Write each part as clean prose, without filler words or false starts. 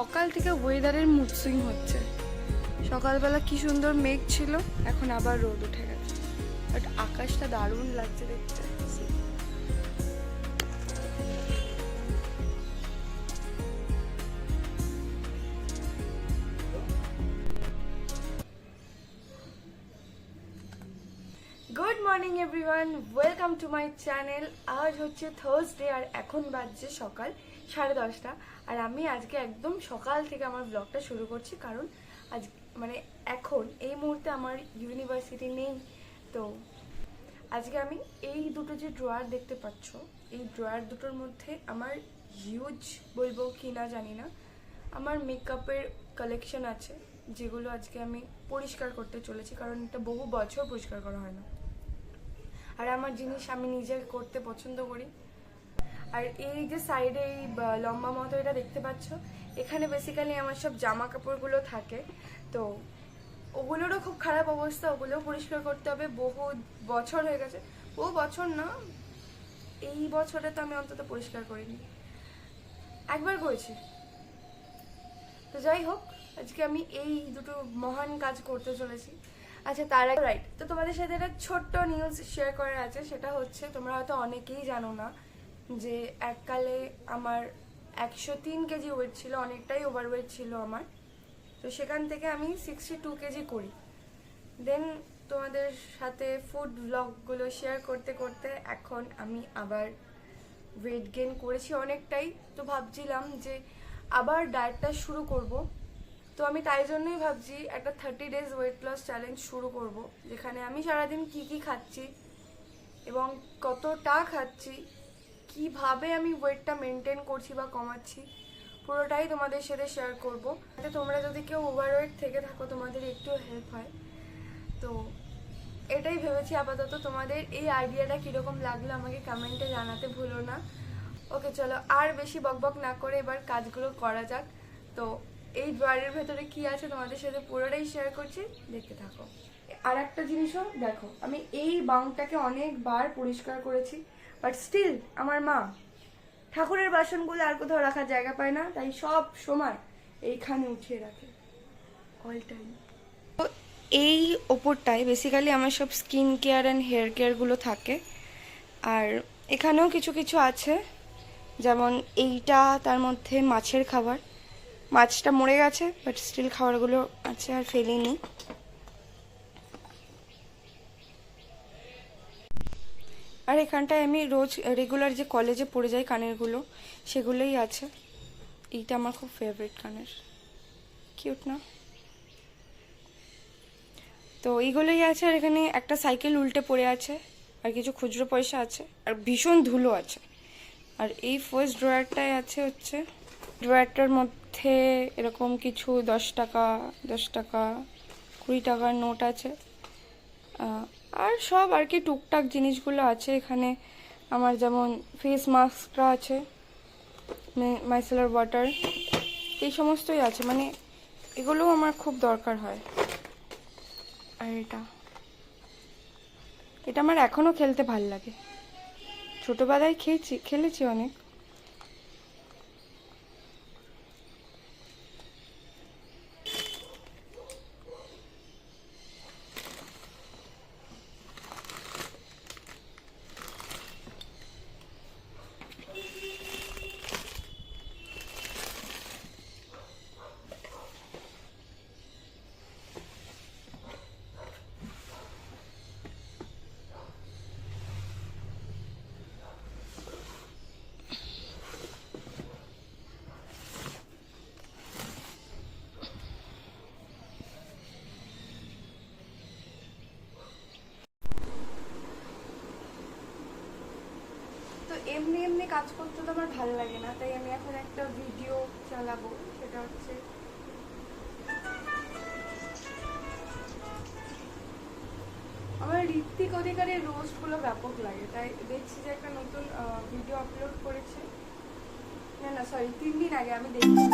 সকাল থেকে ওয়েদারের মুড সুইং হচ্ছে। সকালবেলা কি সুন্দর মেঘ ছিল, এখন আবার রোদ উঠে গেছে। বাট আকাশটা দারুণ লাগছে দেখতে। Good morning everyone, welcome to my channel. আজ হচ্ছে থার্সডে আর এখন বাজছে সকাল 10:30। আর আমি আজকে একদম সকাল থেকে আমার ব্লগটা শুরু করছি, কারণ আজ এখন এই মুহূর্তে আমার ইউনিভার্সিটি নেই। তো আজকে আমি এই দুটো যে ড্রয়ার দেখতে পাচ্ছ, এই ড্রয়ার দুটোর মধ্যে আমার হিউজ বলবো কি না জানি না, আমার মেকআপের কালেকশন আছে, যেগুলো আজকে আমি পরিষ্কার করতে চলেছি, কারণ এটা বহু বছর পরিষ্কার করা হয় না। আর আমার জিনিস আমি নিজে করতে পছন্দ করি। আর এই যে সাইডে এই লম্বা মতো এটা দেখতে পাচ্ছ, এখানে বেসিক্যালি আমার সব জামা কাপড়গুলো থাকে। তো ওগুলোরও খুব খারাপ অবস্থা, ওগুলোও পরিষ্কার করতে হবে। বহু বছর হয়ে গেছে, বহু বছর না, এই বছরে তো আমি অন্তত পরিষ্কার করিনি, একবার করেছি। তো যাই হোক, আজকে আমি এই দুটো মহান কাজ করতে চলেছি। আচ্ছা, তার আগে রাইট, তো তোমাদের সাথে একটা ছোট্ট নিউজ শেয়ার করার আছে। সেটা হচ্ছে, তোমরা হয়তো অনেকেই জানো না যে এককালে আমার 103 কেজি ওয়েট ছিল, অনেকটাই ওভারওয়েট ছিল আমার। তো সেখান থেকে আমি 62 কেজি করি। দেন তোমাদের সাথে ফুড ব্লগগুলো শেয়ার করতে করতে এখন আমি আবার ওয়েট গেইন করেছি অনেকটাই। তো ভাবছিলাম যে আবার ডায়েটটা শুরু করব। তো আমি তাই জন্যই ভাবছি একটা 30 ডেজ ওয়েট লস চ্যালেঞ্জ শুরু করব, যেখানে আমি সারাদিন কি কি খাচ্ছি এবং কতটা খাচ্ছি, কিভাবে আমি ওয়েটটা মেনটেন করছি বা কমাচ্ছি, পুরোটাই তোমাদের সাথে শেয়ার করব। যাতে তোমরা যদি কেউ ওভারওয়েট থেকে থাকো, তোমাদের একটু হেল্প হয়। তো এটাই ভেবেছি আপাতত। তোমাদের এই আইডিয়াটা কীরকম লাগলো আমাকে কমেন্টে জানাতে ভুলো না। ওকে, চলো আর বেশি বকবক না করে এবার কাজগুলো করা যাক। তো এই ড্রয়ারের ভেতরে কি আছে তোমাদের সাথে পুরোটাই শেয়ার করছি, দেখতে থাকো। আর একটা জিনিসও দেখো, আমি এই বাংটাকে অনেকবার পরিষ্কার করেছি, বাট স্টিল আমার মা ঠাকুরের বাসনগুলো আর কোথাও রাখার জায়গা পায় না, তাই সব সময় এইখানে উঠিয়ে রাখে অল টাইম। তো এই ওপরটায় বেসিক্যালি আমার সব স্কিন কেয়ার অ্যান্ড হেয়ার কেয়ারগুলো থাকে। আর এখানেও কিছু কিছু আছে, যেমন এইটা, তার মধ্যে মাছের খাবার। মাছটা মরে গেছে, বাট স্টিল খাবারগুলো আছে, আর ফেলিনি। আর এখানটায় আমি রোজ রেগুলার যে কলেজে পড়ে যাই কানেরগুলো, সেগুলোই আছে। এইটা আমার খুব ফেভারিট কানের, কিউট না? তো এইগুলোই আছে। আর এখানে একটা সাইকেল উল্টে পড়ে আছে, আর কিছু খুচরো পয়সা আছে, আর ভীষণ ধুলো আছে। আর এই ফার্স্ট ড্রয়ারটায় আছে হচ্ছে, ড্রয়ারটার মধ্যে এরকম কিছু 10 টাকা, 20 টাকার নোট আছে। আর সব আর কি টুকটাক জিনিসগুলো আছে এখানে। আমার যেমন ফেস মাস্কটা আছে, মাইসেলার ওয়াটার, এই সমস্তই আছে। এগুলোও আমার খুব দরকার হয়। আর এটা আমার এখনও খেলতে ভাল লাগে, ছোটোবেলায় খেলেছি অনেক। এমনি এমনি কাজ করতে তো আমার ভালো লাগে না, তাই আমি এখন একটা ভিডিও চালাবো। সেটা হচ্ছে, আমার ঋত্বিক অধিকারের রোস্টগুলো ব্যাপক লাগে, তাই দেখছি যে একটা নতুন ভিডিও আপলোড করেছে। না সরি, 3 দিন আগে আমি দেখছি।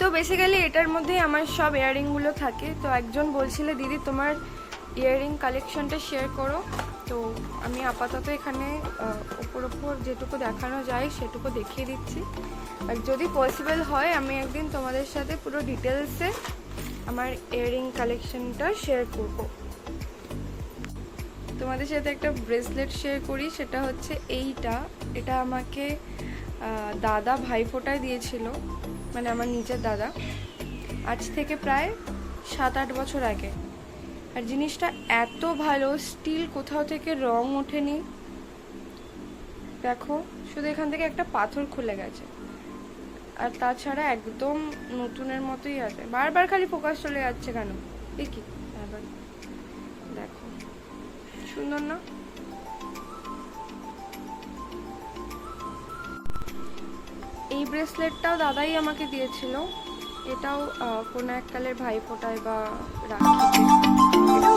তো বেসিক্যালি এটার মধ্যেই আমার সব ইয়াররিংগুলো থাকে। তো একজন বলছিল দিদি তোমার ইয়াররিং কালেকশনটা শেয়ার করো, তো আমি আপাতত এখানে ওপর যেটুকু দেখানো যায় সেটুকু দেখিয়ে দিচ্ছি। আর যদি পসিবল হয় আমি একদিন তোমাদের সাথে পুরো ডিটেলসে আমার ইয়াররিং কালেকশনটা শেয়ার করব। তোমাদের সাথে একটা ব্রেসলেট শেয়ার করি, সেটা হচ্ছে এটা আমাকে দাদা ভাইফোঁটায় দিয়েছিল, মানে আমার নিজের দাদা, আজ থেকে প্রায় 7-8 বছর আগে। আর জিনিসটা এত ভালো, স্টিল, কোথাও থেকে রং ওঠেনি। দেখো শুধু এখান থেকে একটা পাথর খুলে গেছে, আর তাছাড়া একদম নতুনের মতোই আছে। বারবার খালি ফোকাস চলে যাচ্ছে কেন দেখি, আবার দেখো সুন্দর না? এই ব্রেসলেটটাও দাদাই আমাকে দিয়েছিল, এটাও কোনো এককালের ভাইফোঁটায় বা রাখিতে। এটাও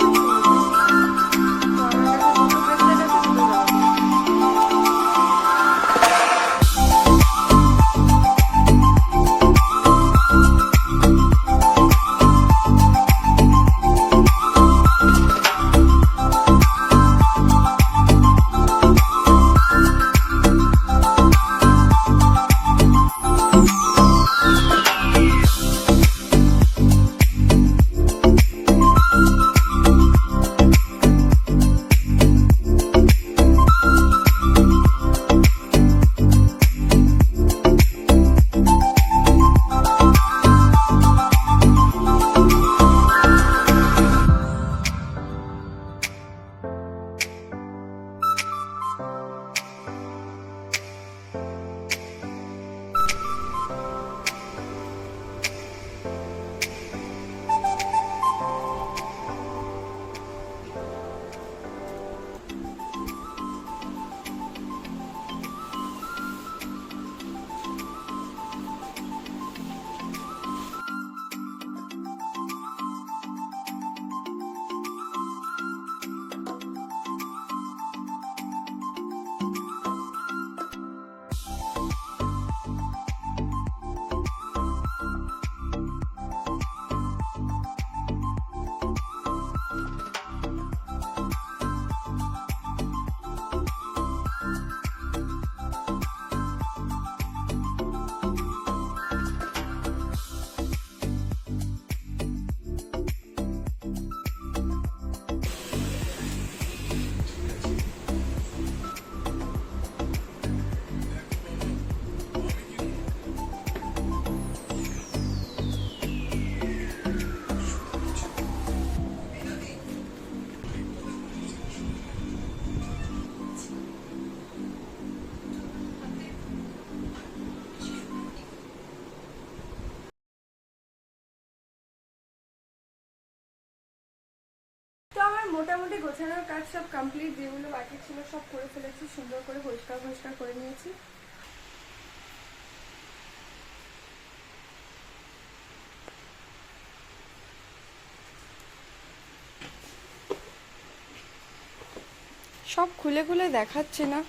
তো আমার মোটামুটি গোছানোর কাজ সব কমপ্লিট, যেগুলো বাকি ছিল সব করে ফেলেছি, সুন্দর করে পরিষ্কার করে নিয়েছি। সব খুলে দেখাচ্ছে না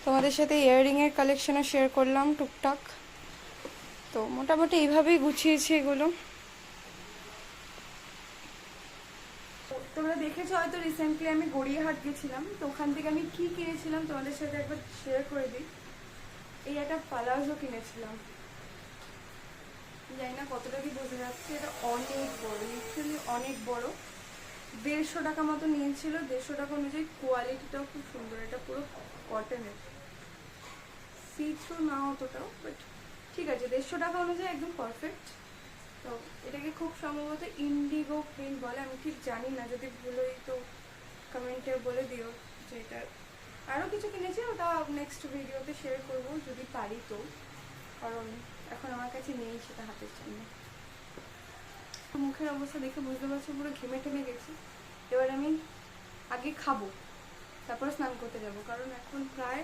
তোমাদের সাথে। ইয়াররিং এর কালেকশনও শেয়ার করলাম টুকটাক। তো মোটামুটি এইভাবেই গুছিয়েছি এগুলো। তোমরা দেখেছো হয়তো রিসেন্টলি আমি গড়িয়াহাট গেছিলাম, তো ওখান থেকে আমি কি কিনেছিলাম তোমাদের সাথে একবার শেয়ার করে দিই। এই একটা পালাজো কিনেছিলাম, জানি না কতটা কি বোঝা যাচ্ছে, এটা অনেক বড়, লিটারালি অনেক বড়। 150 টাকা মতো নিয়েছিল। 150 টাকা অনুযায়ী কোয়ালিটিটাও খুব সুন্দর, এটা পুরো কটনের, সি থ্রু না অতটাও, বাট ঠিক আছে, 150 টাকা অনুযায়ী একদম পারফেক্ট। তো এটাকে খুব সম্ভবত ইন্ডিগো প্রিন্ট বলে, আমি ঠিক জানি না, যদি ভুল হই তো কমেন্টে বলে দিও। যে এটা আরও কিছু কিনেছি, ওটা নেক্সট ভিডিওতে শেয়ার করব যদি পারি তো, কারণ এখন আমার কাছে নেই সেটা হাতের সামনে। মুখের অবস্থা দেখে বুঝতে পারছো পুরো ঘেমে টেমে গেছি। এবার আমি আগে খাবো, তারপরে স্নান করতে যাব, কারণ এখন প্রায়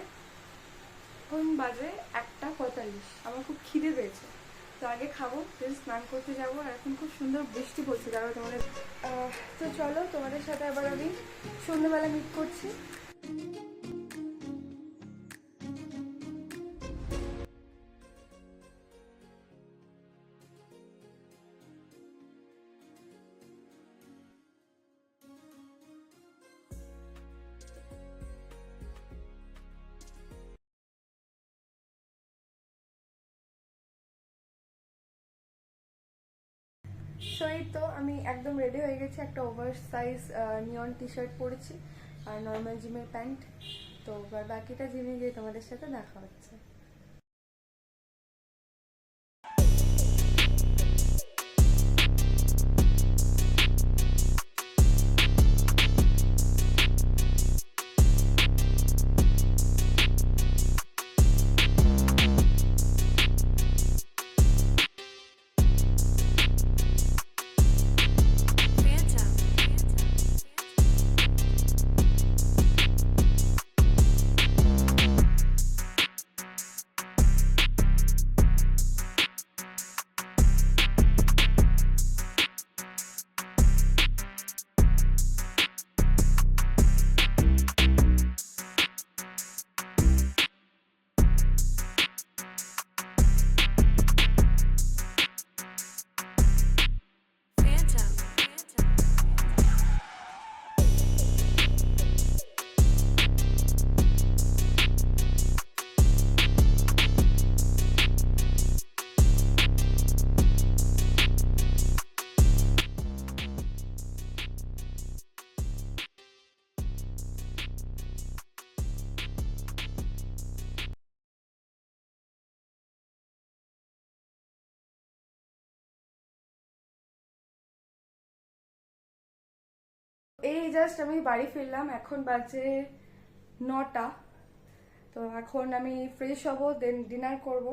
বাজে 1:45, আমার খুব খিদে পেয়েছে। তো আগে খাবো, দেন স্নান করতে যাবো। আর এখন খুব সুন্দর বৃষ্টি পড়ছে, কারণ তোমাদের তো চলো তোমাদের সাথে আবার আমি সন্ধ্যেবেলা মিট করছি। সই তো আমি একদম রেডি হয়ে গেছি, একটা ওভার সাইজ নিয়ন টি শার্ট পরেছি আর নর্মাল জিমের প্যান্ট। তো এবার বাকিটা জিমে গিয়ে তোমাদের সাথে দেখা হচ্ছে। এই জাস্ট আমি বাড়ি ফিরলাম, এখন বাজে 9টা। তো এখন আমি ফ্রেশ হব, দেন ডিনার করব।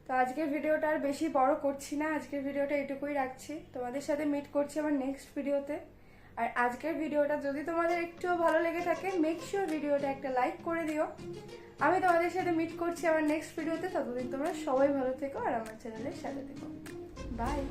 তো আজকের ভিডিওটা আর বেশি বড় করছি না, আজকের ভিডিওটা এটুকুই রাখছি। তোমাদের সাথে মিট করছি আমার নেক্সট ভিডিওতে। আর আজকের ভিডিওটা যদি তোমাদের একটুও ভালো লেগে থাকে, মেক শিওর ভিডিওটা একটা লাইক করে দিও। আমি তোমাদের সাথে মিট করছি আমার নেক্সট ভিডিওতে। ততদিন তোমরা সবাই ভালো থেকো আর আমার চ্যানেলের সাথে থেকো। বাই।